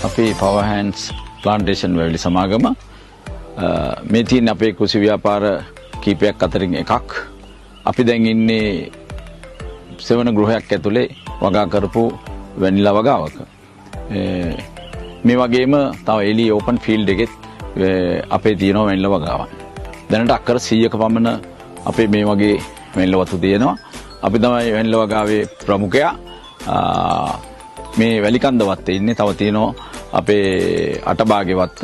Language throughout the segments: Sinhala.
අපේ පවර් හෑන්ඩ්ස් ප්ලාන්ටේෂන් වැවිලි සමාගම මේ තියෙන අපේ කෘෂි ව්‍යාපාර කීපයක් අතරින් එකක්. අපි දැන් ඉන්නේ සෙවන ගෘහයක් ඇතුලේ වගා කරපු වැනිලා වගාවක. මේ වගේම තව එලි ඕපන් ෆීල්ඩ් එකෙත් අපේ තියෙනවා වැනිලා වගාවක්. දැනට අක්කර 100ක පමණ අපේ මේ වගේ වැනිලා වතු තියෙනවා. අපි තමයි වැනිලා වගාවේ ප්‍රමුඛයා. මේ වැලිකන්ද වත්තේ ඉන්නේ. තව තියෙනවා අපේ අටභාගේ වත්ත,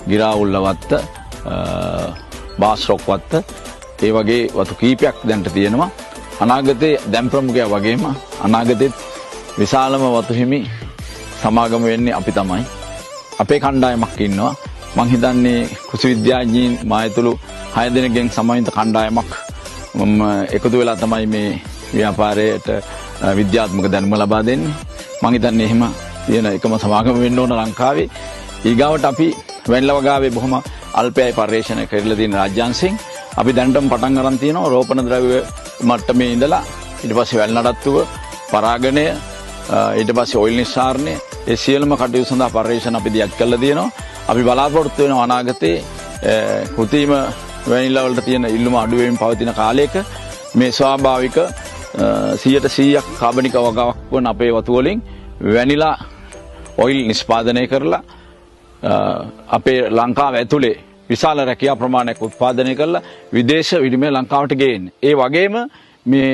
ගිරාඋල්ල වත්ත, බාස්රොක් වත්ත, ඒ වගේ වතු කීපයක් දැන්ට තියෙනවා. අනාගතේ දැන් ප්‍රමුඛයා වගේම අනාගතෙත් විශාලම වතු හිමි සමාගම වෙන්නේ අපි තමයි. අපේ කණ්ඩායමක් ඉන්නවා. මං හිතන්නේ කෘෂි විද්‍යාඥයින් මායතුළු 6 දෙනෙක්ගෙන් සමන්විත කණ්ඩායමක් එකතු වෙලා තමයි මේ ව්‍යාපාරයට විද්‍යාත්මක දැනුම ලබා දෙන්නේ. මං හිතන්නේ එහෙම තියෙන එකම සමාගම වෙන්න ඕන ලංකාවේ. ඊගාවට අපි වැනිලා වගාවේ බොහොම අල්පයයි පරිශ්‍රණය කරලා තියෙන රාජ්‍යාංශයෙන් අපි දැනටම පටන් ගන්න තියෙනවා රෝපණ ද්‍රව්‍ය මට්ටමේ ඉඳලා ඊට පස්සේ වැල් නඩත්තුව, පරාගණය, ඊට පස්සේ ඔයිල් නිස්සාරණය, ඒ සියලුම කටයුතු සඳහා පරිශ්‍රණ අපි දියත් කරලා තියෙනවා. අපි බලාපොරොත්තු වෙනවා අනාගතේ කෘත්‍රිම වැනිලා වලට තියෙන ඉල්ලුම අඩු වෙමින් පවතින කාලයක මේ ස්වාභාවික 100% කාබනික වගාවක් වන අපේ වතු වලින් වැනිලා ඔයිල් නිෂ්පාදනය කරලා අපේ ලංකාව ඇතුලේ විශාල රැකියා ප්‍රමාණයක් උත්පාදනය කරලා විදේශ විනිමය ලංකාවට ගේන්න. ඒ වගේම මේ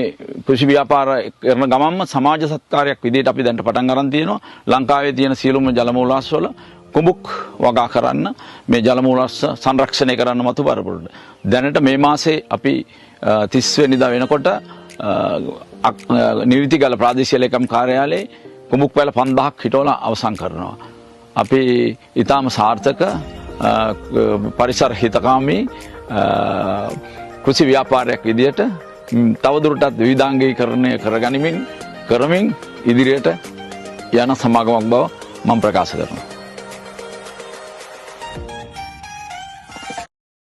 කෘෂි ව්‍යාපාර කරන ගමන්ම සමාජ සත්කාරයක් විදිහට අපි දැන් පටන් ගන්න තියෙනවා. ලංකාවේ තියෙන සියලුම ජල මූලාශ්‍ර වල කුඹුක් වගා කරන්න, මේ ජල මූලාශ්‍ර සංරක්ෂණය කරන්න මතු පරපුරට. දැනට මේ මාසේ අපි 30 වෙනිදා වෙනකොට නිවිතිගල ප්‍රාදේශීය ලේකම් කාර්යාලයේ කුඹුක් වැල 5000ක් හිටවලා අවසන් කරනවා. අපි ඊටාම සාර්ථක පරිසර හිතකාමී කෘෂි ව්‍යාපාරයක් විදිහට තවදුරටත් විවිධාංගීකරණය කරමින් ඉදිරියට යන සමාගමක් බව මම ප්‍රකාශ කරනවා.